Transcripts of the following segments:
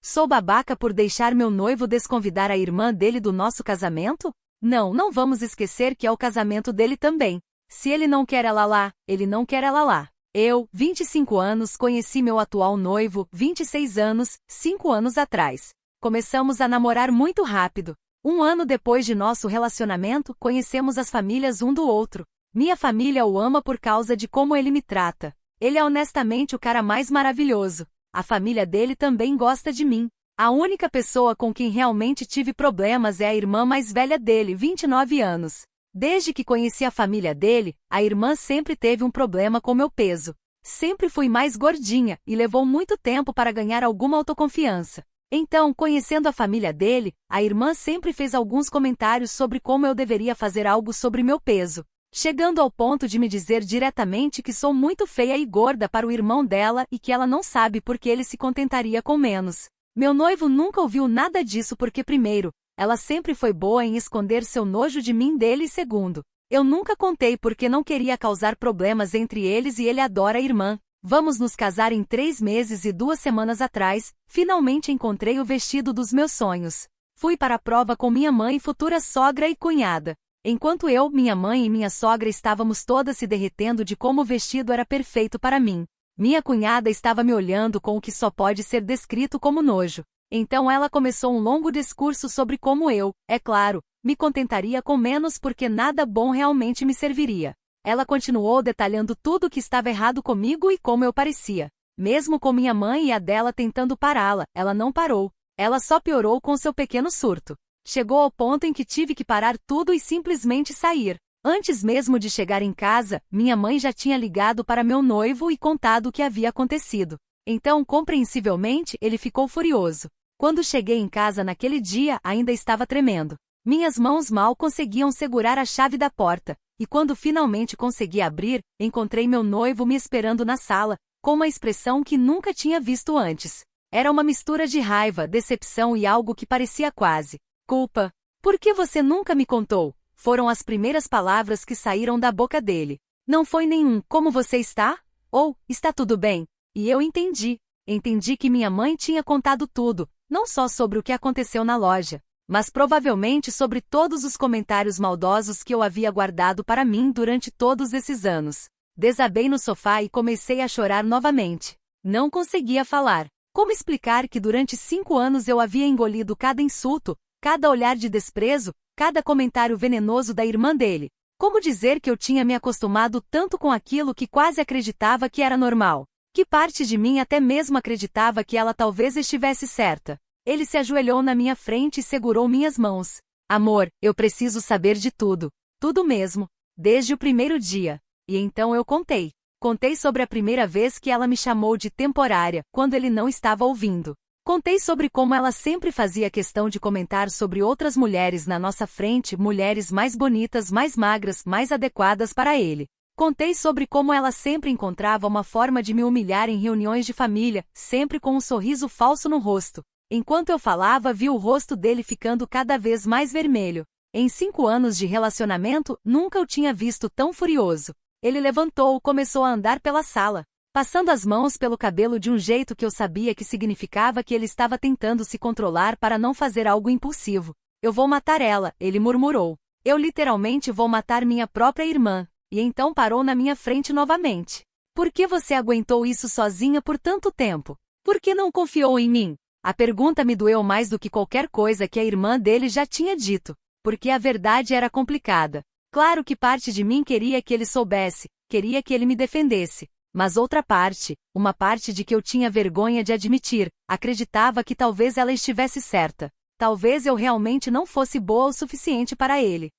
Sou babaca por deixar meu noivo desconvidar a irmã dele do nosso casamento? Não, não vamos esquecer que é o casamento dele também. Se ele não quer ela lá, ele não quer ela lá. Eu, 25 anos, conheci meu atual noivo, 26 anos, 5 anos atrás. Começamos a namorar muito rápido. 1 ano depois de nosso relacionamento, conhecemos as famílias um do outro. Minha família o ama por causa de como ele me trata. Ele é honestamente o cara mais maravilhoso. A família dele também gosta de mim. A única pessoa com quem realmente tive problemas é a irmã mais velha dele, 29 anos. Desde que conheci a família dele, a irmã sempre teve um problema com meu peso. Sempre fui mais gordinha e levou muito tempo para ganhar alguma autoconfiança. Então, conhecendo a família dele, a irmã sempre fez alguns comentários sobre como eu deveria fazer algo sobre meu peso, chegando ao ponto de me dizer diretamente que sou muito feia e gorda para o irmão dela e que ela não sabe porque ele se contentaria com menos. Meu noivo nunca ouviu nada disso porque, primeiro, ela sempre foi boa em esconder seu nojo de mim dele e, segundo, eu nunca contei porque não queria causar problemas entre eles e ele adora a irmã. Vamos nos casar em 3 meses e 2 semanas atrás, finalmente encontrei o vestido dos meus sonhos. Fui para a prova com minha mãe, futura sogra e cunhada. Enquanto eu, minha mãe e minha sogra estávamos todas se derretendo de como o vestido era perfeito para mim. Minha cunhada estava me olhando com o que só pode ser descrito como nojo. Então ela começou um longo discurso sobre como eu, é claro, me contentaria com menos porque nada bom realmente me serviria. Ela continuou detalhando tudo o que estava errado comigo e como eu parecia. Mesmo com minha mãe e a dela tentando pará-la, ela não parou. Ela só piorou com seu pequeno surto. Chegou ao ponto em que tive que parar tudo e simplesmente sair. Antes mesmo de chegar em casa, minha mãe já tinha ligado para meu noivo e contado o que havia acontecido. Então, compreensivelmente, ele ficou furioso. Quando cheguei em casa naquele dia, ainda estava tremendo. Minhas mãos mal conseguiam segurar a chave da porta, e quando finalmente consegui abrir, encontrei meu noivo me esperando na sala, com uma expressão que nunca tinha visto antes. Era uma mistura de raiva, decepção e algo que parecia quase culpa. Por que você nunca me contou? Foram as primeiras palavras que saíram da boca dele. Não foi nenhum como você está? Ou, está tudo bem? E eu entendi. Entendi que minha mãe tinha contado tudo, não só sobre o que aconteceu na loja, mas provavelmente sobre todos os comentários maldosos que eu havia guardado para mim durante todos esses anos. Desabei no sofá e comecei a chorar novamente. Não conseguia falar. Como explicar que durante 5 anos eu havia engolido cada insulto, cada olhar de desprezo, cada comentário venenoso da irmã dele? Como dizer que eu tinha me acostumado tanto com aquilo que quase acreditava que era normal? Que parte de mim até mesmo acreditava que ela talvez estivesse certa. Ele se ajoelhou na minha frente e segurou minhas mãos. Amor, eu preciso saber de tudo. Tudo mesmo. Desde o primeiro dia. E então eu contei. Contei sobre a primeira vez que ela me chamou de temporária, quando ele não estava ouvindo. Contei sobre como ela sempre fazia questão de comentar sobre outras mulheres na nossa frente, mulheres mais bonitas, mais magras, mais adequadas para ele. Contei sobre como ela sempre encontrava uma forma de me humilhar em reuniões de família, sempre com um sorriso falso no rosto. Enquanto eu falava, vi o rosto dele ficando cada vez mais vermelho. Em 5 anos de relacionamento, nunca o tinha visto tão furioso. Ele levantou e começou a andar pela sala, passando as mãos pelo cabelo de um jeito que eu sabia que significava que ele estava tentando se controlar para não fazer algo impulsivo. Eu vou matar ela, ele murmurou. Eu literalmente vou matar minha própria irmã. E então parou na minha frente novamente. Por que você aguentou isso sozinha por tanto tempo? Por que não confiou em mim? A pergunta me doeu mais do que qualquer coisa que a irmã dele já tinha dito, porque a verdade era complicada. Claro que parte de mim queria que ele soubesse, queria que ele me defendesse. Mas outra parte, uma parte de que eu tinha vergonha de admitir, acreditava que talvez ela estivesse certa. Talvez eu realmente não fosse boa o suficiente para ele.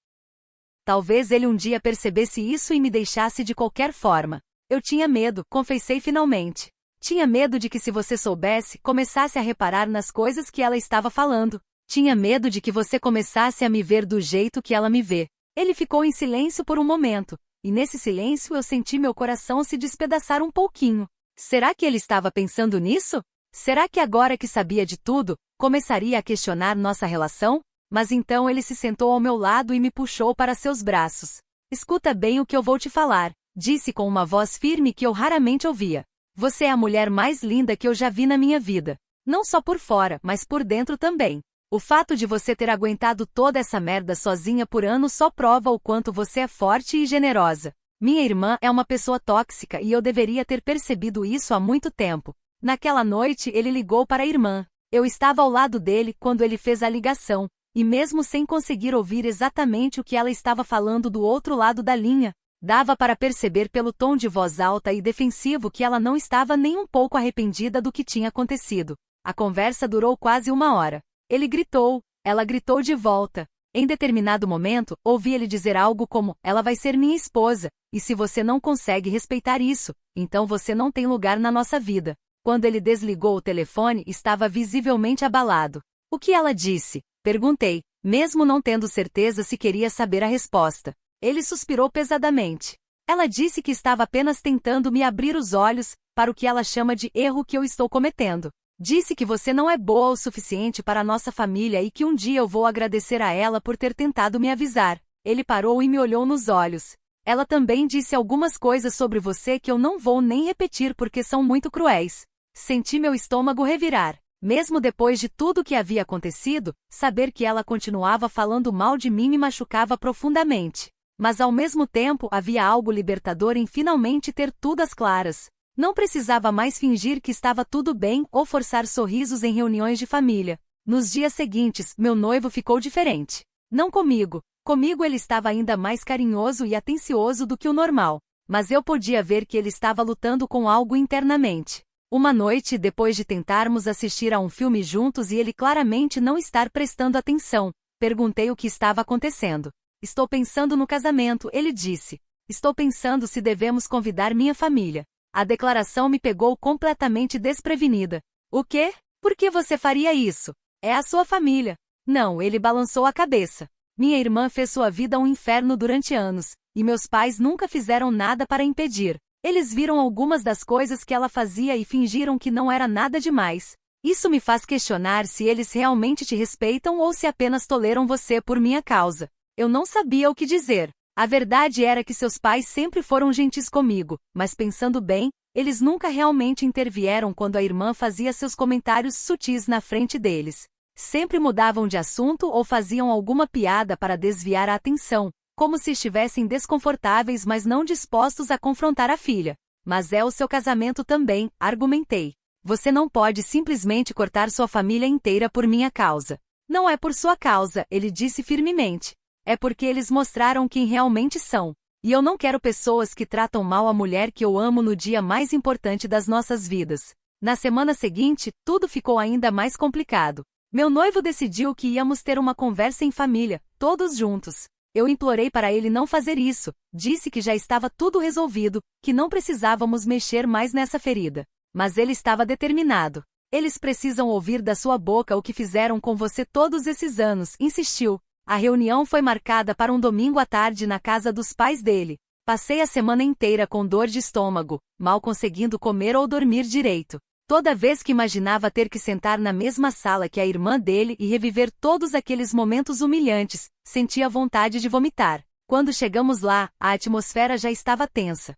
Talvez ele um dia percebesse isso e me deixasse de qualquer forma. Eu tinha medo, confessei finalmente. Tinha medo de que se você soubesse, começasse a reparar nas coisas que ela estava falando. Tinha medo de que você começasse a me ver do jeito que ela me vê. Ele ficou em silêncio por um momento, e nesse silêncio eu senti meu coração se despedaçar um pouquinho. Será que ele estava pensando nisso? Será que agora que sabia de tudo, começaria a questionar nossa relação? Mas então ele se sentou ao meu lado e me puxou para seus braços. Escuta bem o que eu vou te falar, disse com uma voz firme que eu raramente ouvia. Você é a mulher mais linda que eu já vi na minha vida. Não só por fora, mas por dentro também. O fato de você ter aguentado toda essa merda sozinha por anos só prova o quanto você é forte e generosa. Minha irmã é uma pessoa tóxica e eu deveria ter percebido isso há muito tempo. Naquela noite ele ligou para a irmã. Eu estava ao lado dele quando ele fez a ligação, e mesmo sem conseguir ouvir exatamente o que ela estava falando do outro lado da linha, dava para perceber pelo tom de voz alta e defensivo que ela não estava nem um pouco arrependida do que tinha acontecido. A conversa durou quase 1 hora. Ele gritou, ela gritou de volta. Em determinado momento, ouvi ele dizer algo como: ela vai ser minha esposa, e se você não consegue respeitar isso, então você não tem lugar na nossa vida. Quando ele desligou o telefone, estava visivelmente abalado. O que ela disse? Perguntei, mesmo não tendo certeza se queria saber a resposta. Ele suspirou pesadamente. Ela disse que estava apenas tentando me abrir os olhos para o que ela chama de erro que eu estou cometendo. Disse que você não é boa o suficiente para a nossa família e que um dia eu vou agradecer a ela por ter tentado me avisar. Ele parou e me olhou nos olhos. Ela também disse algumas coisas sobre você que eu não vou nem repetir porque são muito cruéis. Senti meu estômago revirar. Mesmo depois de tudo que havia acontecido, saber que ela continuava falando mal de mim me machucava profundamente. Mas ao mesmo tempo havia algo libertador em finalmente ter tudo às claras. Não precisava mais fingir que estava tudo bem ou forçar sorrisos em reuniões de família. Nos dias seguintes, meu noivo ficou diferente. Não comigo. Comigo ele estava ainda mais carinhoso e atencioso do que o normal. Mas eu podia ver que ele estava lutando com algo internamente. Uma noite, depois de tentarmos assistir a um filme juntos e ele claramente não estar prestando atenção, perguntei o que estava acontecendo. Estou pensando no casamento, ele disse. Estou pensando se devemos convidar minha família. A declaração me pegou completamente desprevenida. O quê? Por que você faria isso? É a sua família. Não, ele balançou a cabeça. Minha irmã fez sua vida um inferno durante anos, e meus pais nunca fizeram nada para impedir. Eles viram algumas das coisas que ela fazia e fingiram que não era nada demais. Isso me faz questionar se eles realmente te respeitam ou se apenas toleram você por minha causa. Eu não sabia o que dizer. A verdade era que seus pais sempre foram gentis comigo, mas pensando bem, eles nunca realmente intervieram quando a irmã fazia seus comentários sutis na frente deles. Sempre mudavam de assunto ou faziam alguma piada para desviar a atenção, como se estivessem desconfortáveis mas não dispostos a confrontar a filha. Mas é o seu casamento também, argumentei. Você não pode simplesmente cortar sua família inteira por minha causa. Não é por sua causa, ele disse firmemente. É porque eles mostraram quem realmente são. E eu não quero pessoas que tratam mal a mulher que eu amo no dia mais importante das nossas vidas. Na semana seguinte, tudo ficou ainda mais complicado. Meu noivo decidiu que íamos ter uma conversa em família, todos juntos. Eu implorei para ele não fazer isso, disse que já estava tudo resolvido, que não precisávamos mexer mais nessa ferida. Mas ele estava determinado. Eles precisam ouvir da sua boca o que fizeram com você todos esses anos, insistiu. A reunião foi marcada para um domingo à tarde na casa dos pais dele. Passei a semana inteira com dor de estômago, mal conseguindo comer ou dormir direito. Toda vez que imaginava ter que sentar na mesma sala que a irmã dele e reviver todos aqueles momentos humilhantes, sentia vontade de vomitar. Quando chegamos lá, a atmosfera já estava tensa.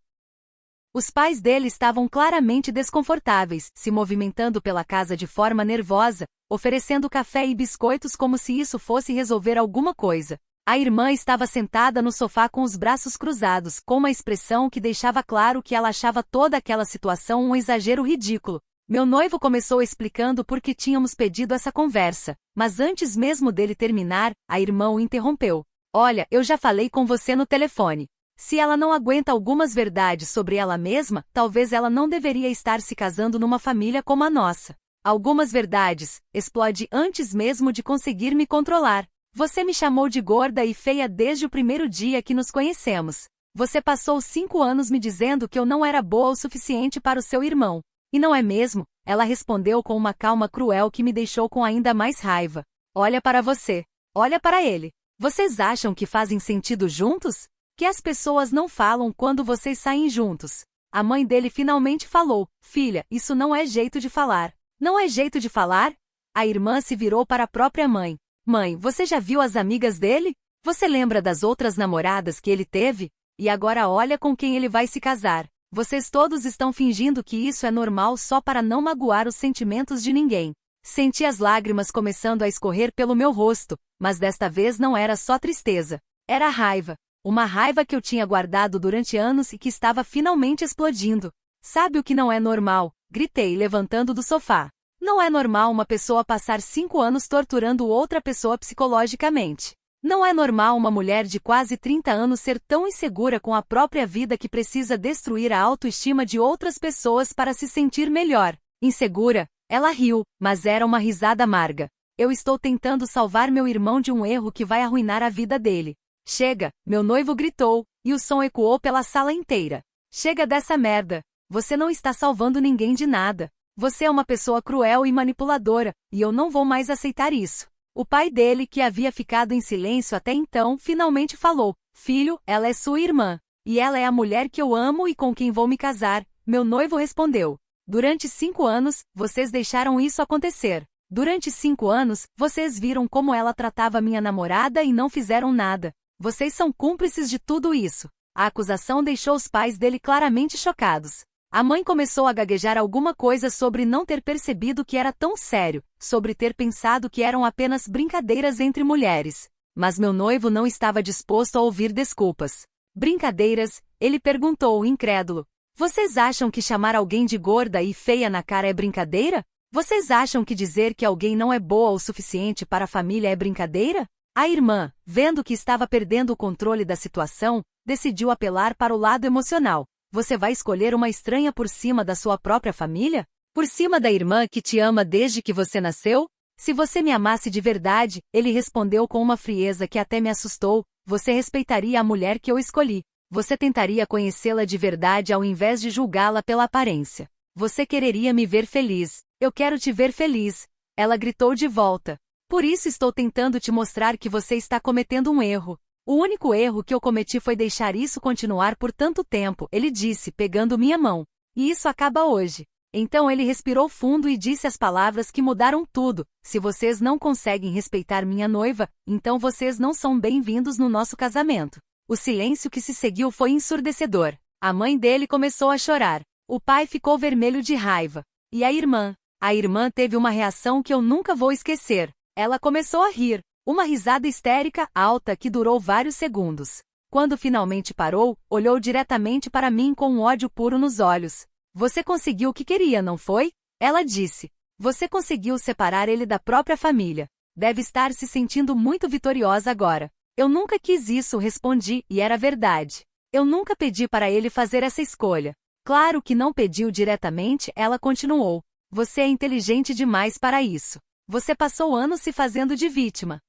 Os pais dele estavam claramente desconfortáveis, se movimentando pela casa de forma nervosa, oferecendo café e biscoitos como se isso fosse resolver alguma coisa. A irmã estava sentada no sofá com os braços cruzados, com uma expressão que deixava claro que ela achava toda aquela situação um exagero ridículo. Meu noivo começou explicando por que tínhamos pedido essa conversa, mas antes mesmo dele terminar, a irmã o interrompeu. Olha, eu já falei com você no telefone. Se ela não aguenta algumas verdades sobre ela mesma, talvez ela não deveria estar se casando numa família como a nossa. Algumas verdades, explode antes mesmo de conseguir me controlar. Você me chamou de gorda e feia desde o primeiro dia que nos conhecemos. Você passou 5 anos me dizendo que eu não era boa o suficiente para o seu irmão. E não é mesmo? Ela respondeu com uma calma cruel que me deixou com ainda mais raiva. Olha para você. Olha para ele. Vocês acham que fazem sentido juntos? Que as pessoas não falam quando vocês saem juntos. A mãe dele finalmente falou, filha, isso não é jeito de falar. Não é jeito de falar? A irmã se virou para a própria mãe. Mãe, você já viu as amigas dele? Você lembra das outras namoradas que ele teve? E agora olha com quem ele vai se casar. Vocês todos estão fingindo que isso é normal só para não magoar os sentimentos de ninguém. Senti as lágrimas começando a escorrer pelo meu rosto, mas desta vez não era só tristeza. Era raiva. Uma raiva que eu tinha guardado durante anos e que estava finalmente explodindo. Sabe o que não é normal? Gritei, levantando do sofá. Não é normal uma pessoa passar 5 anos torturando outra pessoa psicologicamente. Não é normal uma mulher de quase 30 anos ser tão insegura com a própria vida que precisa destruir a autoestima de outras pessoas para se sentir melhor. Insegura? Ela riu, mas era uma risada amarga. Eu estou tentando salvar meu irmão de um erro que vai arruinar a vida dele. Chega, meu noivo gritou, e o som ecoou pela sala inteira. Chega dessa merda. Você não está salvando ninguém de nada. Você é uma pessoa cruel e manipuladora, e eu não vou mais aceitar isso. O pai dele, que havia ficado em silêncio até então, finalmente falou: Filho, ela é sua irmã. E ela é a mulher que eu amo e com quem vou me casar. Meu noivo respondeu. Durante 5 anos, vocês deixaram isso acontecer. Durante 5 anos, vocês viram como ela tratava minha namorada e não fizeram nada. Vocês são cúmplices de tudo isso. A acusação deixou os pais dele claramente chocados. A mãe começou a gaguejar alguma coisa sobre não ter percebido que era tão sério, sobre ter pensado que eram apenas brincadeiras entre mulheres. Mas meu noivo não estava disposto a ouvir desculpas. Brincadeiras? Ele perguntou, incrédulo. Vocês acham que chamar alguém de gorda e feia na cara é brincadeira? Vocês acham que dizer que alguém não é boa o suficiente para a família é brincadeira? A irmã, vendo que estava perdendo o controle da situação, decidiu apelar para o lado emocional. Você vai escolher uma estranha por cima da sua própria família? Por cima da irmã que te ama desde que você nasceu? Se você me amasse de verdade, ele respondeu com uma frieza que até me assustou, você respeitaria a mulher que eu escolhi. Você tentaria conhecê-la de verdade ao invés de julgá-la pela aparência. Você quereria me ver feliz. Eu quero te ver feliz. Ela gritou de volta. Por isso estou tentando te mostrar que você está cometendo um erro. O único erro que eu cometi foi deixar isso continuar por tanto tempo, ele disse, pegando minha mão. E isso acaba hoje. Então ele respirou fundo e disse as palavras que mudaram tudo. Se vocês não conseguem respeitar minha noiva, então vocês não são bem-vindos no nosso casamento. O silêncio que se seguiu foi ensurdecedor. A mãe dele começou a chorar. O pai ficou vermelho de raiva. E a irmã? A irmã teve uma reação que eu nunca vou esquecer. Ela começou a rir. Uma risada histérica, alta, que durou vários segundos. Quando finalmente parou, olhou diretamente para mim com um ódio puro nos olhos. Você conseguiu o que queria, não foi? Ela disse. Você conseguiu separar ele da própria família. Deve estar se sentindo muito vitoriosa agora. Eu nunca quis isso, respondi, e era verdade. Eu nunca pedi para ele fazer essa escolha. Claro que não pediu diretamente, ela continuou. Você é inteligente demais para isso. Você passou anos se fazendo de vítima.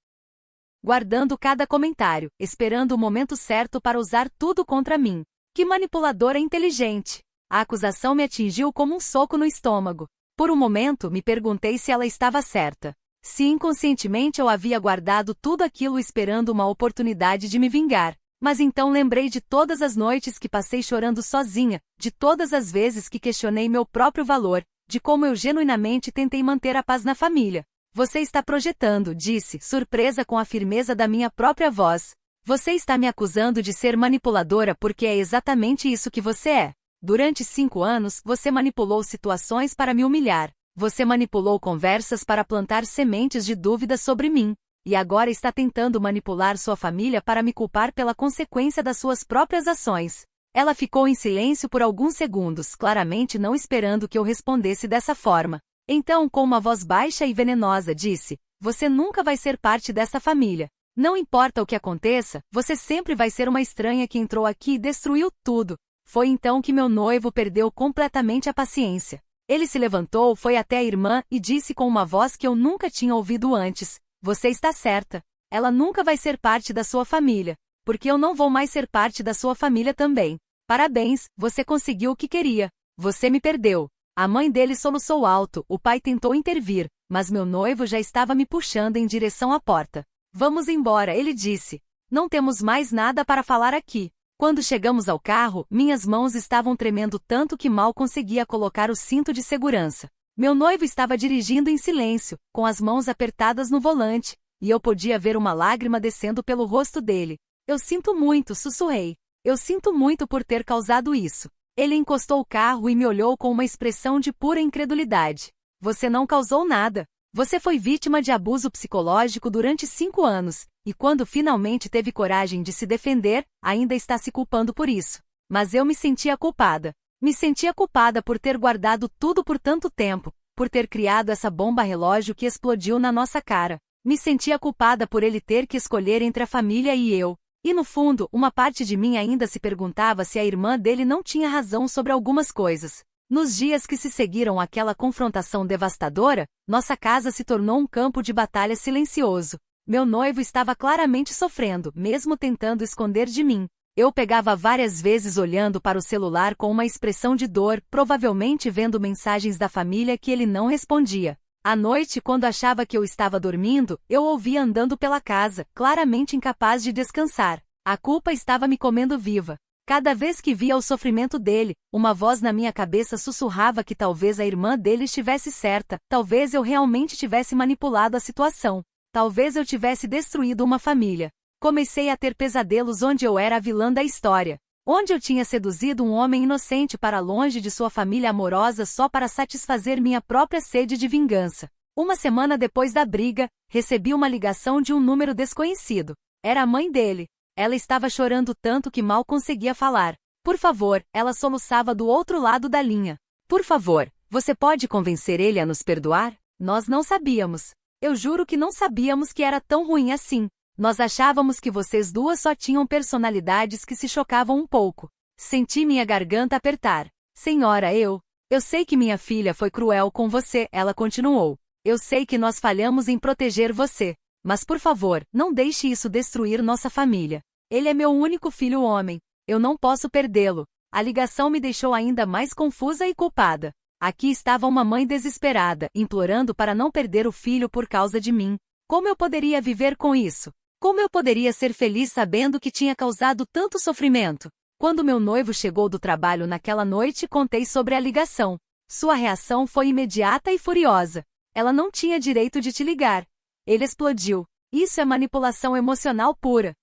Guardando cada comentário, esperando o momento certo para usar tudo contra mim. Que manipuladora inteligente! A acusação me atingiu como um soco no estômago. Por um momento, me perguntei se ela estava certa. Se inconscientemente eu havia guardado tudo aquilo esperando uma oportunidade de me vingar. Mas então lembrei de todas as noites que passei chorando sozinha, de todas as vezes que questionei meu próprio valor, de como eu genuinamente tentei manter a paz na família. Você está projetando, disse, surpresa com a firmeza da minha própria voz. Você está me acusando de ser manipuladora porque é exatamente isso que você é. Durante 5 anos, você manipulou situações para me humilhar. Você manipulou conversas para plantar sementes de dúvida sobre mim. E agora está tentando manipular sua família para me culpar pela consequência das suas próprias ações. Ela ficou em silêncio por alguns segundos, claramente não esperando que eu respondesse dessa forma. Então, com uma voz baixa e venenosa, disse: Você nunca vai ser parte dessa família. Não importa o que aconteça, você sempre vai ser uma estranha que entrou aqui e destruiu tudo. Foi então que meu noivo perdeu completamente a paciência. Ele se levantou, foi até a irmã e disse com uma voz que eu nunca tinha ouvido antes: Você está certa. Ela nunca vai ser parte da sua família. Porque eu não vou mais ser parte da sua família também. Parabéns, você conseguiu o que queria. Você me perdeu. A mãe dele soluçou alto, o pai tentou intervir, mas meu noivo já estava me puxando em direção à porta. Vamos embora, ele disse. Não temos mais nada para falar aqui. Quando chegamos ao carro, minhas mãos estavam tremendo tanto que mal conseguia colocar o cinto de segurança. Meu noivo estava dirigindo em silêncio, com as mãos apertadas no volante, e eu podia ver uma lágrima descendo pelo rosto dele. Eu sinto muito, sussurrei. Eu sinto muito por ter causado isso. Ele encostou o carro e me olhou com uma expressão de pura incredulidade. Você não causou nada. Você foi vítima de abuso psicológico durante 5 anos, e quando finalmente teve coragem de se defender, ainda está se culpando por isso. Mas eu me sentia culpada. Me sentia culpada por ter guardado tudo por tanto tempo, por ter criado essa bomba relógio que explodiu na nossa cara. Me sentia culpada por ele ter que escolher entre a família e eu. E no fundo, uma parte de mim ainda se perguntava se a irmã dele não tinha razão sobre algumas coisas. Nos dias que se seguiram àquela confrontação devastadora, nossa casa se tornou um campo de batalha silencioso. Meu noivo estava claramente sofrendo, mesmo tentando esconder de mim. Eu pegava várias vezes olhando para o celular com uma expressão de dor, provavelmente vendo mensagens da família que ele não respondia. À noite, quando achava que eu estava dormindo, eu ouvia andando pela casa, claramente incapaz de descansar. A culpa estava me comendo viva. Cada vez que via o sofrimento dele, uma voz na minha cabeça sussurrava que talvez a irmã dele estivesse certa, talvez eu realmente tivesse manipulado a situação, talvez eu tivesse destruído uma família. Comecei a ter pesadelos onde eu era a vilã da história, onde eu tinha seduzido um homem inocente para longe de sua família amorosa só para satisfazer minha própria sede de vingança. Uma semana depois da briga, recebi uma ligação de um número desconhecido. Era a mãe dele. Ela estava chorando tanto que mal conseguia falar. Por favor, ela soluçava do outro lado da linha. Por favor, você pode convencer ele a nos perdoar? Nós não sabíamos. Eu juro que não sabíamos que era tão ruim assim. Nós achávamos que vocês duas só tinham personalidades que se chocavam um pouco. Senti minha garganta apertar. Senhora, eu sei que minha filha foi cruel com você, ela continuou. Eu sei que nós falhamos em proteger você. Mas por favor, não deixe isso destruir nossa família. Ele é meu único filho homem. Eu não posso perdê-lo. A ligação me deixou ainda mais confusa e culpada. Aqui estava uma mãe desesperada, implorando para não perder o filho por causa de mim. Como eu poderia viver com isso? Como eu poderia ser feliz sabendo que tinha causado tanto sofrimento? Quando meu noivo chegou do trabalho naquela noite, contei sobre a ligação. Sua reação foi imediata e furiosa. Ela não tinha direito de te ligar. Ele explodiu. Isso é manipulação emocional pura.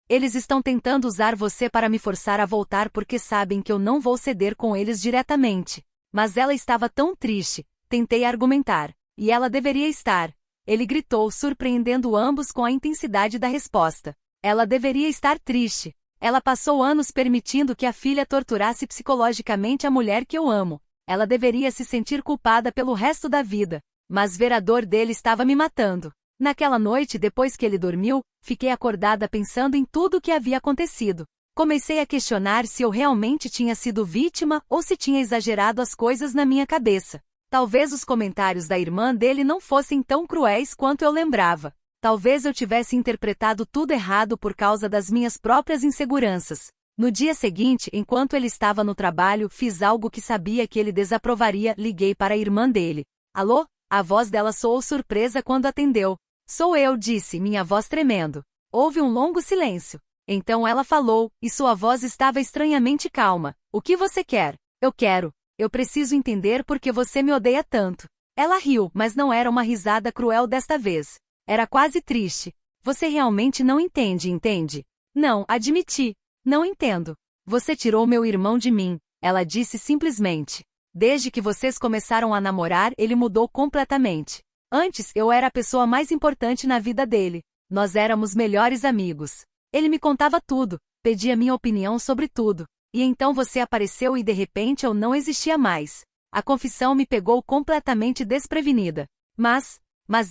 Eles estão tentando usar você para me forçar a voltar porque sabem que eu não vou ceder com eles diretamente. Mas ela estava tão triste. Tentei argumentar. E ela deveria estar. Ele gritou, surpreendendo ambos com a intensidade da resposta. Ela deveria estar triste. Ela passou anos permitindo que a filha torturasse psicologicamente a mulher que eu amo. Ela deveria se sentir culpada pelo resto da vida. Mas ver a dor dele estava me matando. Naquela noite, depois que ele dormiu, fiquei acordada pensando em tudo o que havia acontecido. Comecei a questionar se eu realmente tinha sido vítima ou se tinha exagerado as coisas na minha cabeça. Talvez os comentários da irmã dele não fossem tão cruéis quanto eu lembrava. Talvez eu tivesse interpretado tudo errado por causa das minhas próprias inseguranças. No dia seguinte, enquanto ele estava no trabalho, fiz algo que sabia que ele desaprovaria, liguei para a irmã dele. Alô? A voz dela soou surpresa quando atendeu. Sou eu, disse, minha voz tremendo. Houve um longo silêncio. Então ela falou, e sua voz estava estranhamente calma. O que você quer? Eu quero. Eu preciso entender por que você me odeia tanto. Ela riu, mas não era uma risada cruel desta vez. Era quase triste. Você realmente não entende, entende? Não, admiti. Não entendo. Você tirou meu irmão de mim, ela disse simplesmente. Desde que vocês começaram a namorar, ele mudou completamente. Antes, eu era a pessoa mais importante na vida dele. Nós éramos melhores amigos. Ele me contava tudo, pedia minha opinião sobre tudo. E então você apareceu e de repente eu não existia mais. A confissão me pegou completamente desprevenida. Mas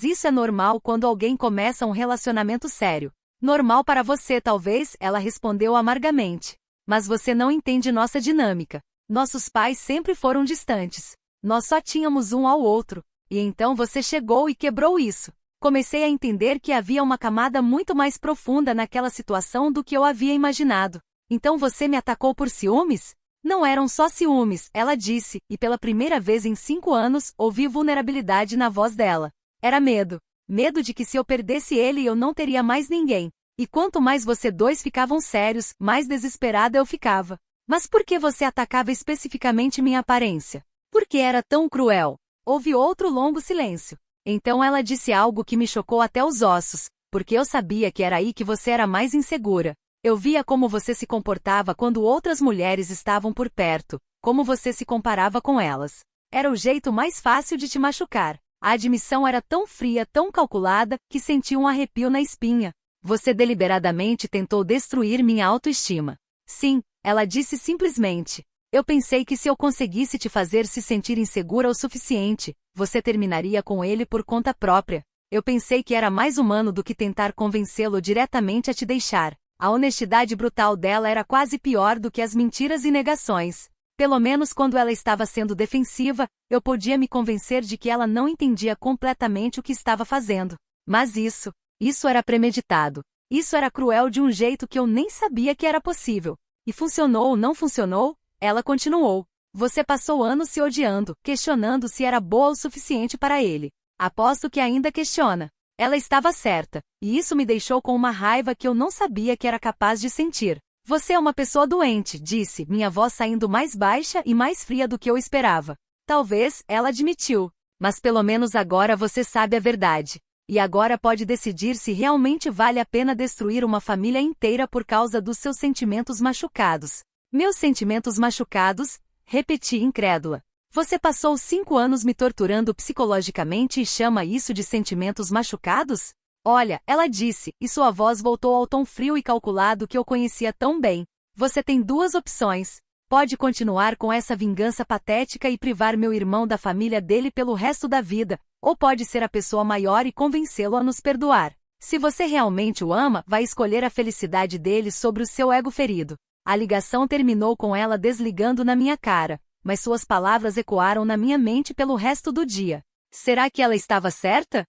isso é normal quando alguém começa um relacionamento sério. Normal para você talvez, ela respondeu amargamente. Mas você não entende nossa dinâmica. Nossos pais sempre foram distantes. Nós só tínhamos um ao outro. E então você chegou e quebrou isso. Comecei a entender que havia uma camada muito mais profunda naquela situação do que eu havia imaginado. Então você me atacou por ciúmes? Não eram só ciúmes, ela disse, e pela primeira vez em 5 anos, ouvi vulnerabilidade na voz dela. Era medo. Medo de que se eu perdesse ele eu não teria mais ninguém. E quanto mais você dois ficavam sérios, mais desesperada eu ficava. Mas por que você atacava especificamente minha aparência? Por que era tão cruel? Houve outro longo silêncio. Então ela disse algo que me chocou até os ossos, porque eu sabia que era aí que você era mais insegura. Eu via como você se comportava quando outras mulheres estavam por perto, como você se comparava com elas. Era o jeito mais fácil de te machucar. A admissão era tão fria, tão calculada, que senti um arrepio na espinha. Você deliberadamente tentou destruir minha autoestima. Sim, ela disse simplesmente. Eu pensei que se eu conseguisse te fazer se sentir insegura o suficiente, você terminaria com ele por conta própria. Eu pensei que era mais humano do que tentar convencê-lo diretamente a te deixar. A honestidade brutal dela era quase pior do que as mentiras e negações. Pelo menos quando ela estava sendo defensiva, eu podia me convencer de que ela não entendia completamente o que estava fazendo. Mas isso era premeditado. Isso era cruel de um jeito que eu nem sabia que era possível. E funcionou ou não funcionou? Ela continuou. Você passou anos se odiando, questionando se era boa o suficiente para ele. Aposto que ainda questiona. Ela estava certa, e isso me deixou com uma raiva que eu não sabia que era capaz de sentir. Você é uma pessoa doente, disse, minha voz saindo mais baixa e mais fria do que eu esperava. Talvez, ela admitiu. Mas pelo menos agora você sabe a verdade. E agora pode decidir se realmente vale a pena destruir uma família inteira por causa dos seus sentimentos machucados. Meus sentimentos machucados? Repeti incrédula. Você passou 5 anos me torturando psicologicamente e chama isso de sentimentos machucados? Olha, ela disse, e sua voz voltou ao tom frio e calculado que eu conhecia tão bem. Você tem 2 opções. Pode continuar com essa vingança patética e privar meu irmão da família dele pelo resto da vida, ou pode ser a pessoa maior e convencê-lo a nos perdoar. Se você realmente o ama, vai escolher a felicidade dele sobre o seu ego ferido. A ligação terminou com ela desligando na minha cara, mas suas palavras ecoaram na minha mente pelo resto do dia. Será que ela estava certa?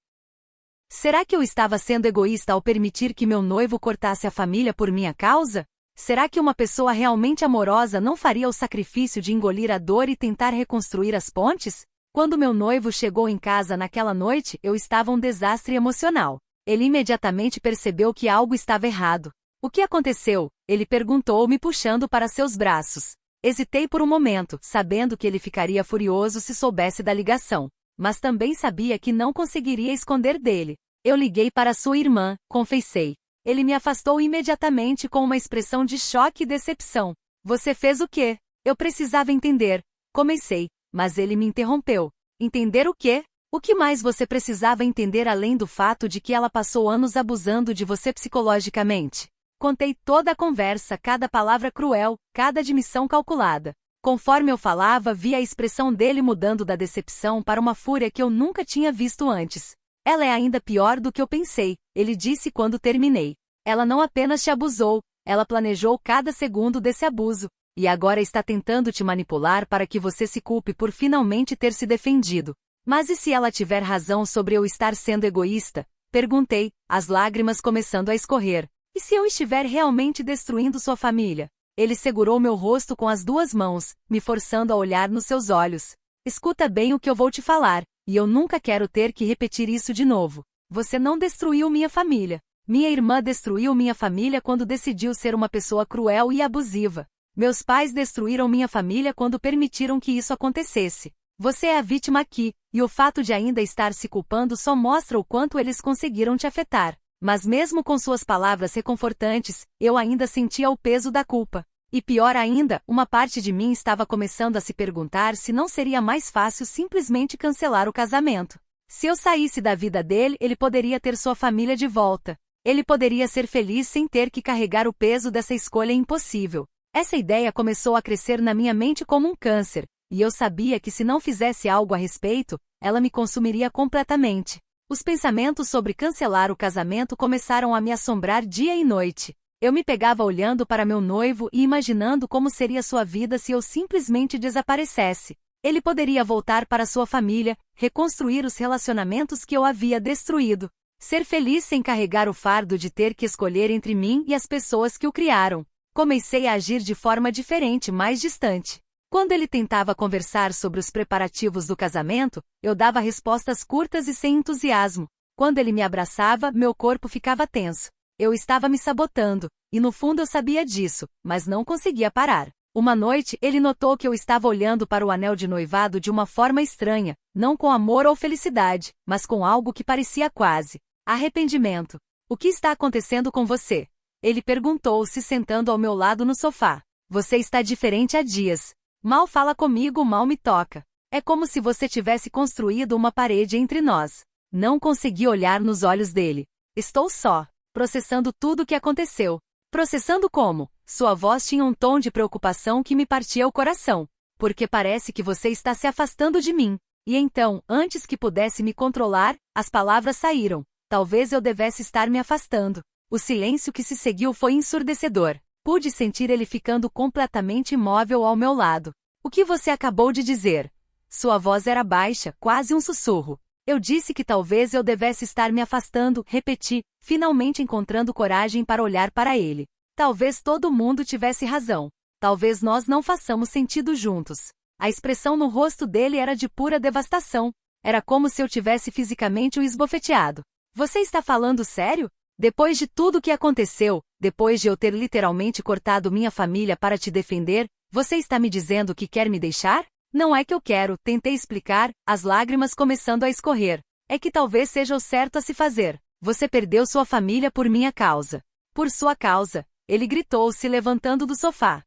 Será que eu estava sendo egoísta ao permitir que meu noivo cortasse a família por minha causa? Será que uma pessoa realmente amorosa não faria o sacrifício de engolir a dor e tentar reconstruir as pontes? Quando meu noivo chegou em casa naquela noite, eu estava um desastre emocional. Ele imediatamente percebeu que algo estava errado. O que aconteceu? Ele perguntou, me puxando para seus braços. Hesitei por um momento, sabendo que ele ficaria furioso se soubesse da ligação. Mas também sabia que não conseguiria esconder dele. Eu liguei para sua irmã, confessei. Ele me afastou imediatamente com uma expressão de choque e decepção. Você fez o quê? Eu precisava entender. Comecei, mas ele me interrompeu. Entender o quê? O que mais você precisava entender além do fato de que ela passou anos abusando de você psicologicamente? Contei toda a conversa, cada palavra cruel, cada admissão calculada. Conforme eu falava, via a expressão dele mudando da decepção para uma fúria que eu nunca tinha visto antes. Ela é ainda pior do que eu pensei, ele disse quando terminei. Ela não apenas te abusou, ela planejou cada segundo desse abuso, e agora está tentando te manipular para que você se culpe por finalmente ter se defendido. Mas e se ela tiver razão sobre eu estar sendo egoísta? Perguntei, as lágrimas começando a escorrer. E se eu estiver realmente destruindo sua família? Ele segurou meu rosto com as 2 mãos, me forçando a olhar nos seus olhos. Escuta bem o que eu vou te falar, e eu nunca quero ter que repetir isso de novo. Você não destruiu minha família. Minha irmã destruiu minha família quando decidiu ser uma pessoa cruel e abusiva. Meus pais destruíram minha família quando permitiram que isso acontecesse. Você é a vítima aqui, e o fato de ainda estar se culpando só mostra o quanto eles conseguiram te afetar. Mas mesmo com suas palavras reconfortantes, eu ainda sentia o peso da culpa. E pior ainda, uma parte de mim estava começando a se perguntar se não seria mais fácil simplesmente cancelar o casamento. Se eu saísse da vida dele, ele poderia ter sua família de volta. Ele poderia ser feliz sem ter que carregar o peso dessa escolha impossível. Essa ideia começou a crescer na minha mente como um câncer, e eu sabia que se não fizesse algo a respeito, ela me consumiria completamente. Os pensamentos sobre cancelar o casamento começaram a me assombrar dia e noite. Eu me pegava olhando para meu noivo e imaginando como seria sua vida se eu simplesmente desaparecesse. Ele poderia voltar para sua família, reconstruir os relacionamentos que eu havia destruído. Ser feliz sem carregar o fardo de ter que escolher entre mim e as pessoas que o criaram. Comecei a agir de forma diferente, mais distante. Quando ele tentava conversar sobre os preparativos do casamento, eu dava respostas curtas e sem entusiasmo. Quando ele me abraçava, meu corpo ficava tenso. Eu estava me sabotando, e no fundo eu sabia disso, mas não conseguia parar. Uma noite, ele notou que eu estava olhando para o anel de noivado de uma forma estranha, não com amor ou felicidade, mas com algo que parecia quase arrependimento. O que está acontecendo com você? Ele perguntou, se sentando ao meu lado no sofá. Você está diferente há dias. Mal fala comigo, mal me toca. É como se você tivesse construído uma parede entre nós. Não consegui olhar nos olhos dele. Estou só, processando tudo o que aconteceu. Processando como? Sua voz tinha um tom de preocupação que me partia o coração. Porque parece que você está se afastando de mim. E então, antes que pudesse me controlar, as palavras saíram. Talvez eu devesse estar me afastando. O silêncio que se seguiu foi ensurdecedor. Pude sentir ele ficando completamente imóvel ao meu lado. O que você acabou de dizer? Sua voz era baixa, quase um sussurro. Eu disse que talvez eu devesse estar me afastando, repeti, finalmente encontrando coragem para olhar para ele. Talvez todo mundo tivesse razão. Talvez nós não façamos sentido juntos. A expressão no rosto dele era de pura devastação. Era como se eu tivesse fisicamente o esbofeteado. Você está falando sério? Depois de tudo o que aconteceu, depois de eu ter literalmente cortado minha família para te defender, você está me dizendo que quer me deixar? Não é que eu quero, tentei explicar, as lágrimas começando a escorrer. É que talvez seja o certo a se fazer. Você perdeu sua família por minha causa. Por sua causa, ele gritou, se levantando do sofá.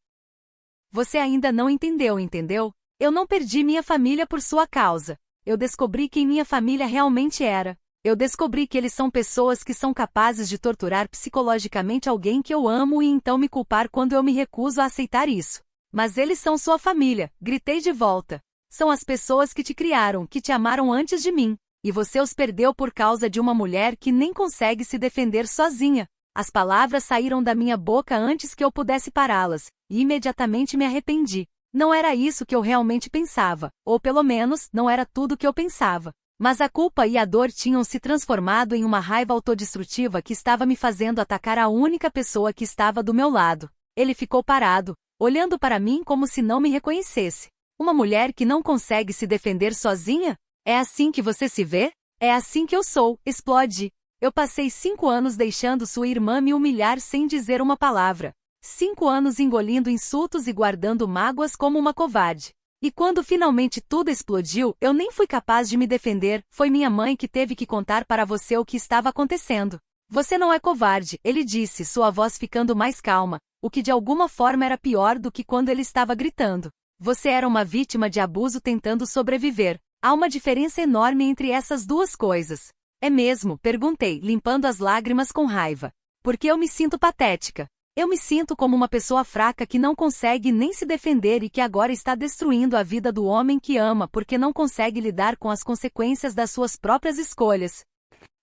Você ainda não entendeu, entendeu? Eu não perdi minha família por sua causa. Eu descobri quem minha família realmente era. Eu descobri que eles são pessoas que são capazes de torturar psicologicamente alguém que eu amo e então me culpar quando eu me recuso a aceitar isso. Mas eles são sua família, gritei de volta. São as pessoas que te criaram, que te amaram antes de mim. E você os perdeu por causa de uma mulher que nem consegue se defender sozinha. As palavras saíram da minha boca antes que eu pudesse pará-las, e imediatamente me arrependi. Não era isso que eu realmente pensava, ou pelo menos, não era tudo que eu pensava. Mas a culpa e a dor tinham se transformado em uma raiva autodestrutiva que estava me fazendo atacar a única pessoa que estava do meu lado. Ele ficou parado, olhando para mim como se não me reconhecesse. Uma mulher que não consegue se defender sozinha? É assim que você se vê? É assim que eu sou, explode. Eu passei 5 anos deixando sua irmã me humilhar sem dizer uma palavra. 5 anos engolindo insultos e guardando mágoas como uma covarde. E quando finalmente tudo explodiu, eu nem fui capaz de me defender, foi minha mãe que teve que contar para você o que estava acontecendo. Você não é covarde, ele disse, sua voz ficando mais calma, o que de alguma forma era pior do que quando ele estava gritando. Você era uma vítima de abuso tentando sobreviver. Há uma diferença enorme entre essas duas coisas. É mesmo? Perguntei, limpando as lágrimas com raiva. Porque eu me sinto patética. Eu me sinto como uma pessoa fraca que não consegue nem se defender e que agora está destruindo a vida do homem que ama porque não consegue lidar com as consequências das suas próprias escolhas.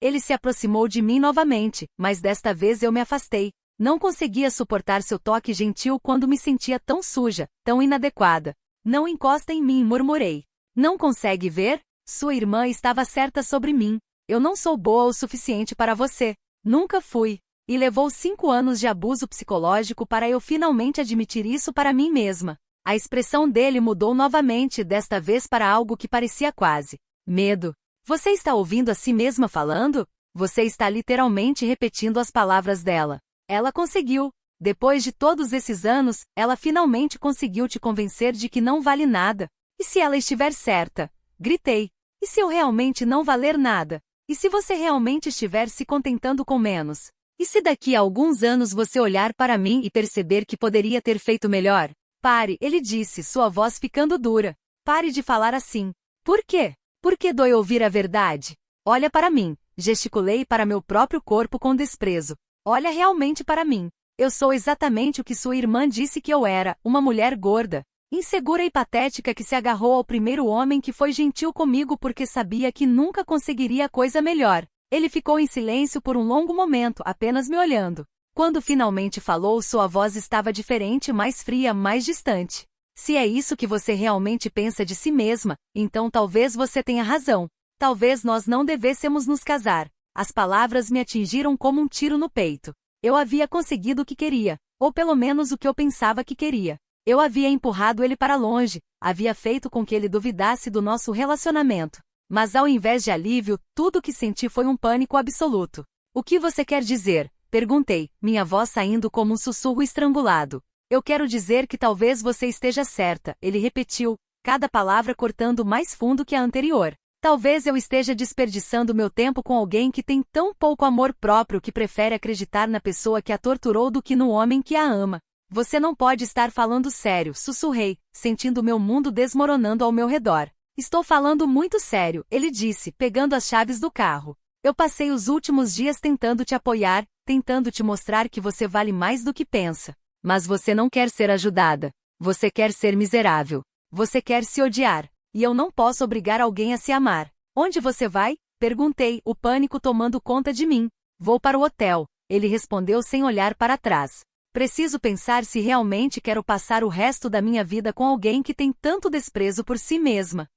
Ele se aproximou de mim novamente, mas desta vez eu me afastei. Não conseguia suportar seu toque gentil quando me sentia tão suja, tão inadequada. Não encosta em mim, murmurei. Não consegue ver? Sua irmã estava certa sobre mim. Eu não sou boa o suficiente para você. Nunca fui. E levou 5 anos de abuso psicológico para eu finalmente admitir isso para mim mesma. A expressão dele mudou novamente, desta vez para algo que parecia quase medo. Você está ouvindo a si mesma falando? Você está literalmente repetindo as palavras dela. Ela conseguiu. Depois de todos esses anos, ela finalmente conseguiu te convencer de que não vale nada. E se ela estiver certa? Gritei. E se eu realmente não valer nada? E se você realmente estiver se contentando com menos? E se daqui a alguns anos você olhar para mim e perceber que poderia ter feito melhor? Pare, ele disse, sua voz ficando dura. Pare de falar assim. Por quê? Por que dói ouvir a verdade? Olha para mim. Gesticulei para meu próprio corpo com desprezo. Olha realmente para mim. Eu sou exatamente o que sua irmã disse que eu era, uma mulher gorda, insegura e patética que se agarrou ao primeiro homem que foi gentil comigo porque sabia que nunca conseguiria coisa melhor. Ele ficou em silêncio por um longo momento, apenas me olhando. Quando finalmente falou, sua voz estava diferente, mais fria, mais distante. Se é isso que você realmente pensa de si mesma, então talvez você tenha razão. Talvez nós não devêssemos nos casar. As palavras me atingiram como um tiro no peito. Eu havia conseguido o que queria, ou pelo menos o que eu pensava que queria. Eu havia empurrado ele para longe, havia feito com que ele duvidasse do nosso relacionamento. Mas ao invés de alívio, tudo o que senti foi um pânico absoluto. O que você quer dizer? Perguntei, minha voz saindo como um sussurro estrangulado. Eu quero dizer que talvez você esteja certa, ele repetiu, cada palavra cortando mais fundo que a anterior. Talvez eu esteja desperdiçando meu tempo com alguém que tem tão pouco amor próprio que prefere acreditar na pessoa que a torturou do que no homem que a ama. Você não pode estar falando sério, sussurrei, sentindo meu mundo desmoronando ao meu redor. Estou falando muito sério, ele disse, pegando as chaves do carro. Eu passei os últimos dias tentando te apoiar, tentando te mostrar que você vale mais do que pensa. Mas você não quer ser ajudada. Você quer ser miserável. Você quer se odiar. E eu não posso obrigar alguém a se amar. Onde você vai? Perguntei, o pânico tomando conta de mim. Vou para o hotel. Ele respondeu sem olhar para trás. Preciso pensar se realmente quero passar o resto da minha vida com alguém que tem tanto desprezo por si mesma.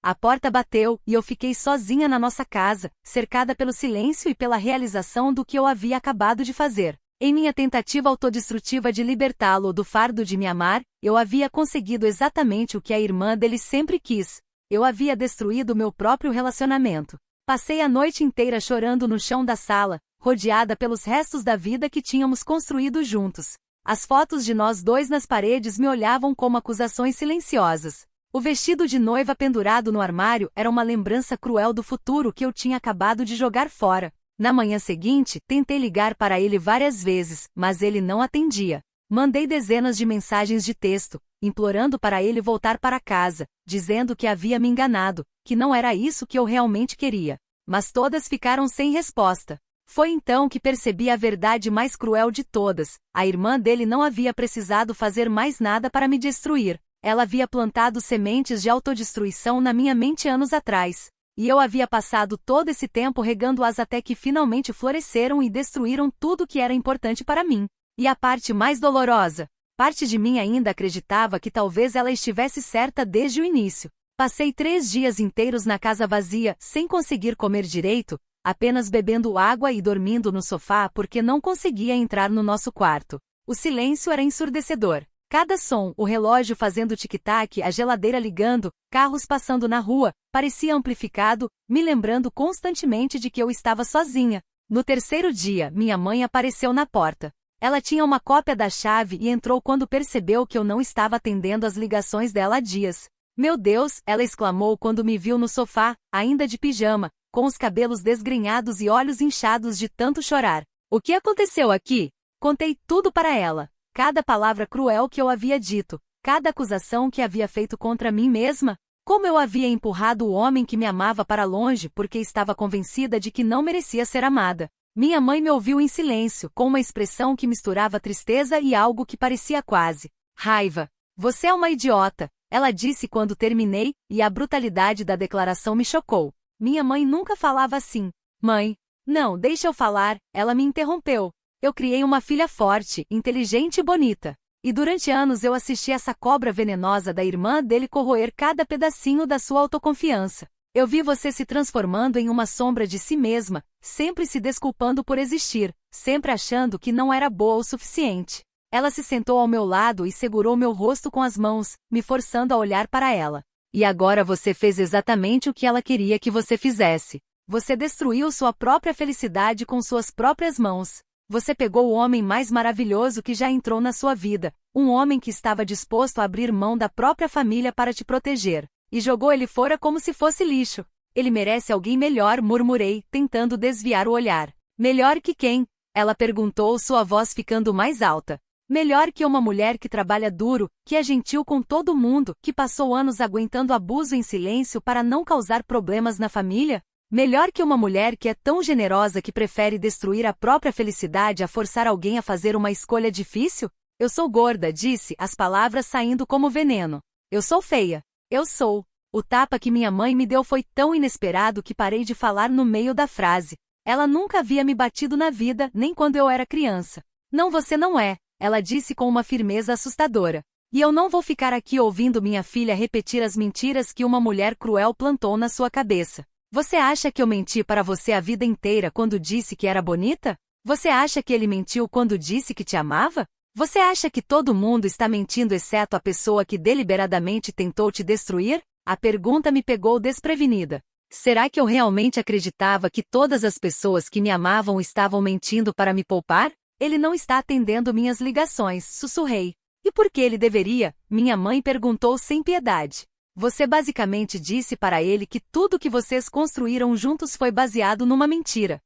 A porta bateu, e eu fiquei sozinha na nossa casa, cercada pelo silêncio e pela realização do que eu havia acabado de fazer. Em minha tentativa autodestrutiva de libertá-lo do fardo de me amar, eu havia conseguido exatamente o que a irmã dele sempre quis. Eu havia destruído meu próprio relacionamento. Passei a noite inteira chorando no chão da sala, rodeada pelos restos da vida que tínhamos construído juntos. As fotos de nós dois nas paredes me olhavam como acusações silenciosas. O vestido de noiva pendurado no armário era uma lembrança cruel do futuro que eu tinha acabado de jogar fora. Na manhã seguinte, tentei ligar para ele várias vezes, mas ele não atendia. Mandei dezenas de mensagens de texto, implorando para ele voltar para casa, dizendo que havia me enganado, que não era isso que eu realmente queria. Mas todas ficaram sem resposta. Foi então que percebi a verdade mais cruel de todas. A irmã dele não havia precisado fazer mais nada para me destruir. Ela havia plantado sementes de autodestruição na minha mente anos atrás. E eu havia passado todo esse tempo regando-as até que finalmente floresceram e destruíram tudo que era importante para mim. E a parte mais dolorosa? Parte de mim ainda acreditava que talvez ela estivesse certa desde o início. Passei 3 dias inteiros na casa vazia, sem conseguir comer direito, apenas bebendo água e dormindo no sofá porque não conseguia entrar no nosso quarto. O silêncio era ensurdecedor. Cada som, o relógio fazendo tic-tac, a geladeira ligando, carros passando na rua, parecia amplificado, me lembrando constantemente de que eu estava sozinha. No terceiro dia, minha mãe apareceu na porta. Ela tinha uma cópia da chave e entrou quando percebeu que eu não estava atendendo as ligações dela há dias. Meu Deus, ela exclamou quando me viu no sofá, ainda de pijama, com os cabelos desgrenhados e olhos inchados de tanto chorar. O que aconteceu aqui? Contei tudo para ela. Cada palavra cruel que eu havia dito, cada acusação que havia feito contra mim mesma, como eu havia empurrado o homem que me amava para longe porque estava convencida de que não merecia ser amada. Minha mãe me ouviu em silêncio, com uma expressão que misturava tristeza e algo que parecia quase raiva. Você é uma idiota, ela disse quando terminei, e a brutalidade da declaração me chocou. Minha mãe nunca falava assim. Mãe, não, deixa eu falar, ela me interrompeu. Eu criei uma filha forte, inteligente e bonita. E durante anos eu assisti essa cobra venenosa da irmã dele corroer cada pedacinho da sua autoconfiança. Eu vi você se transformando em uma sombra de si mesma, sempre se desculpando por existir, sempre achando que não era boa o suficiente. Ela se sentou ao meu lado e segurou meu rosto com as mãos, me forçando a olhar para ela. E agora você fez exatamente o que ela queria que você fizesse. Você destruiu sua própria felicidade com suas próprias mãos. Você pegou o homem mais maravilhoso que já entrou na sua vida, um homem que estava disposto a abrir mão da própria família para te proteger, e jogou ele fora como se fosse lixo. Ele merece alguém melhor, murmurei, tentando desviar o olhar. Melhor que quem? Ela perguntou, sua voz ficando mais alta. Melhor que uma mulher que trabalha duro, que é gentil com todo mundo, que passou anos aguentando abuso em silêncio para não causar problemas na família? Melhor que uma mulher que é tão generosa que prefere destruir a própria felicidade a forçar alguém a fazer uma escolha difícil? Eu sou gorda, disse, as palavras saindo como veneno. Eu sou feia. Eu sou. O tapa que minha mãe me deu foi tão inesperado que parei de falar no meio da frase. Ela nunca havia me batido na vida, nem quando eu era criança. Não, você não é, ela disse com uma firmeza assustadora. E eu não vou ficar aqui ouvindo minha filha repetir as mentiras que uma mulher cruel plantou na sua cabeça. Você acha que eu menti para você a vida inteira quando disse que era bonita? Você acha que ele mentiu quando disse que te amava? Você acha que todo mundo está mentindo exceto a pessoa que deliberadamente tentou te destruir? A pergunta me pegou desprevenida. Será que eu realmente acreditava que todas as pessoas que me amavam estavam mentindo para me poupar? Ele não está atendendo minhas ligações, sussurrei. E por que ele deveria? Minha mãe perguntou sem piedade. Você basicamente disse para ele que tudo que vocês construíram juntos foi baseado numa mentira.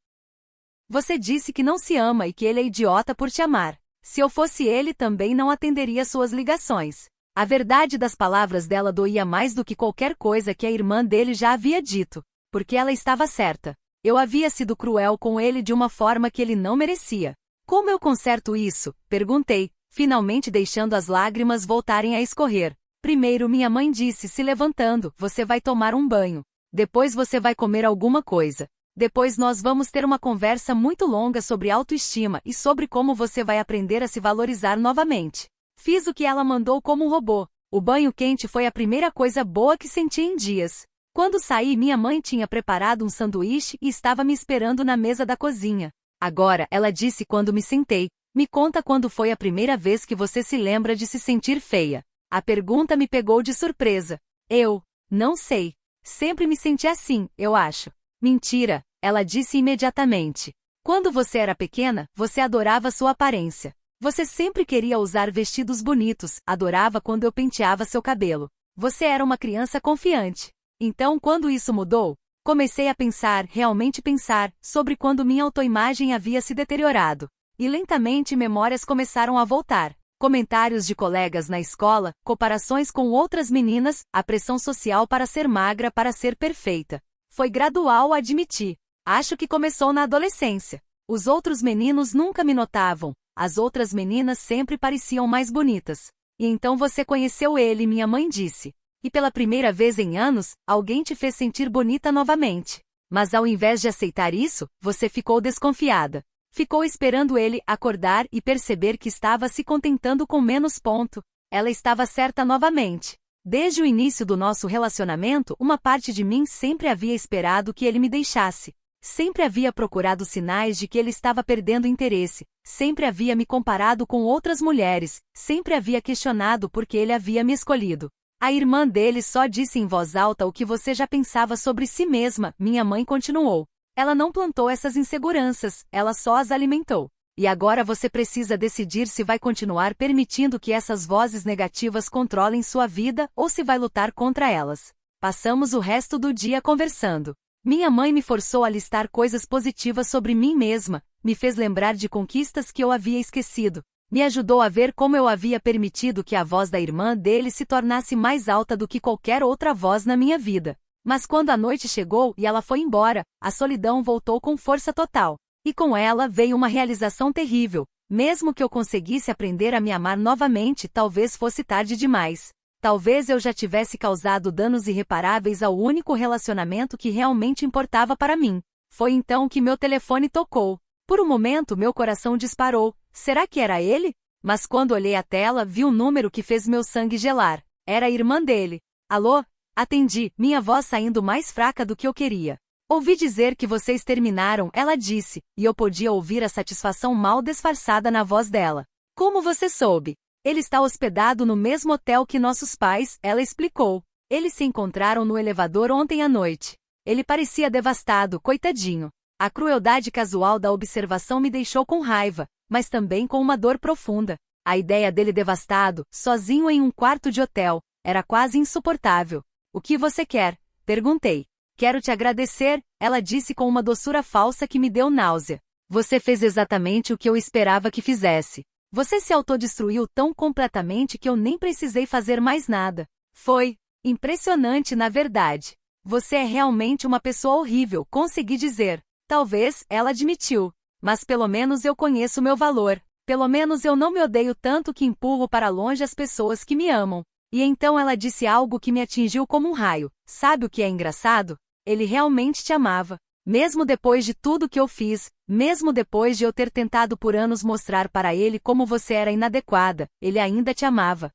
Você disse que não se ama e que ele é idiota por te amar. Se eu fosse ele, também não atenderia suas ligações. A verdade das palavras dela doía mais do que qualquer coisa que a irmã dele já havia dito, porque ela estava certa. Eu havia sido cruel com ele de uma forma que ele não merecia. Como eu conserto isso? Perguntei, finalmente deixando as lágrimas voltarem a escorrer. Primeiro, minha mãe disse, se levantando, você vai tomar um banho. Depois você vai comer alguma coisa. Depois nós vamos ter uma conversa muito longa sobre autoestima e sobre como você vai aprender a se valorizar novamente. Fiz o que ela mandou como um robô. O banho quente foi a primeira coisa boa que senti em dias. Quando saí, minha mãe tinha preparado um sanduíche e estava me esperando na mesa da cozinha. Agora, ela disse quando me sentei, me conta quando foi a primeira vez que você se lembra de se sentir feia. A pergunta me pegou de surpresa. Eu não sei. Sempre me senti assim, eu acho. Mentira, ela disse imediatamente. Quando você era pequena, você adorava sua aparência. Você sempre queria usar vestidos bonitos, adorava quando eu penteava seu cabelo. Você era uma criança confiante. Então, quando isso mudou, comecei a pensar, realmente pensar, sobre quando minha autoimagem havia se deteriorado. E lentamente memórias começaram a voltar. Comentários de colegas na escola, comparações com outras meninas, a pressão social para ser magra, para ser perfeita. Foi gradual, admiti. Acho que começou na adolescência. Os outros meninos nunca me notavam. As outras meninas sempre pareciam mais bonitas. E então você conheceu ele, minha mãe disse. E pela primeira vez em anos, alguém te fez sentir bonita novamente. Mas ao invés de aceitar isso, você ficou desconfiada. Ficou esperando ele acordar e perceber que estava se contentando com menos ponto. Ela estava certa novamente. Desde o início do nosso relacionamento, uma parte de mim sempre havia esperado que ele me deixasse. Sempre havia procurado sinais de que ele estava perdendo interesse. Sempre havia me comparado com outras mulheres. Sempre havia questionado por que ele havia me escolhido. A irmã dele só disse em voz alta o que você já pensava sobre si mesma, minha mãe continuou. Ela não plantou essas inseguranças, ela só as alimentou. E agora você precisa decidir se vai continuar permitindo que essas vozes negativas controlem sua vida ou se vai lutar contra elas. Passamos o resto do dia conversando. Minha mãe me forçou a listar coisas positivas sobre mim mesma, me fez lembrar de conquistas que eu havia esquecido. Me ajudou a ver como eu havia permitido que a voz da irmã dele se tornasse mais alta do que qualquer outra voz na minha vida. Mas quando a noite chegou e ela foi embora, a solidão voltou com força total. E com ela veio uma realização terrível. Mesmo que eu conseguisse aprender a me amar novamente, talvez fosse tarde demais. Talvez eu já tivesse causado danos irreparáveis ao único relacionamento que realmente importava para mim. Foi então que meu telefone tocou. Por um momento meu coração disparou. Será que era ele? Mas quando olhei a tela, vi um número que fez meu sangue gelar. Era a irmã dele. Alô? Atendi, minha voz saindo mais fraca do que eu queria. Ouvi dizer que vocês terminaram, ela disse, e eu podia ouvir a satisfação mal disfarçada na voz dela. Como você soube? Ele está hospedado no mesmo hotel que nossos pais, ela explicou. Eles se encontraram no elevador ontem à noite. Ele parecia devastado, coitadinho. A crueldade casual da observação me deixou com raiva, mas também com uma dor profunda. A ideia dele devastado, sozinho em um quarto de hotel, era quase insuportável. O que você quer? Perguntei. Quero te agradecer, ela disse com uma doçura falsa que me deu náusea. Você fez exatamente o que eu esperava que fizesse. Você se autodestruiu tão completamente que eu nem precisei fazer mais nada. Foi impressionante, na verdade. Você é realmente uma pessoa horrível, consegui dizer. Talvez, ela admitiu. Mas pelo menos eu conheço meu valor. Pelo menos eu não me odeio tanto que empurro para longe as pessoas que me amam. E então ela disse algo que me atingiu como um raio. Sabe o que é engraçado? Ele realmente te amava. Mesmo depois de tudo que eu fiz, mesmo depois de eu ter tentado por anos mostrar para ele como você era inadequada, ele ainda te amava.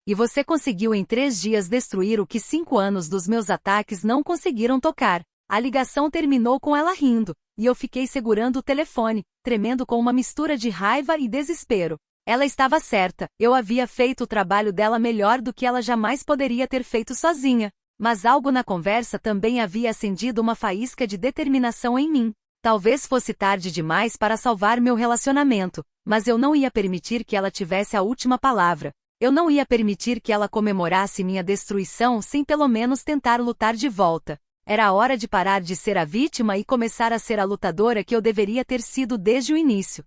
E você conseguiu em 3 dias destruir o que 5 anos dos meus ataques não conseguiram tocar. A ligação terminou com ela rindo, e eu fiquei segurando o telefone, tremendo com uma mistura de raiva e desespero. Ela estava certa, eu havia feito o trabalho dela melhor do que ela jamais poderia ter feito sozinha. Mas algo na conversa também havia acendido uma faísca de determinação em mim. Talvez fosse tarde demais para salvar meu relacionamento, mas eu não ia permitir que ela tivesse a última palavra. Eu não ia permitir que ela comemorasse minha destruição sem pelo menos tentar lutar de volta. Era a hora de parar de ser a vítima e começar a ser a lutadora que eu deveria ter sido desde o início.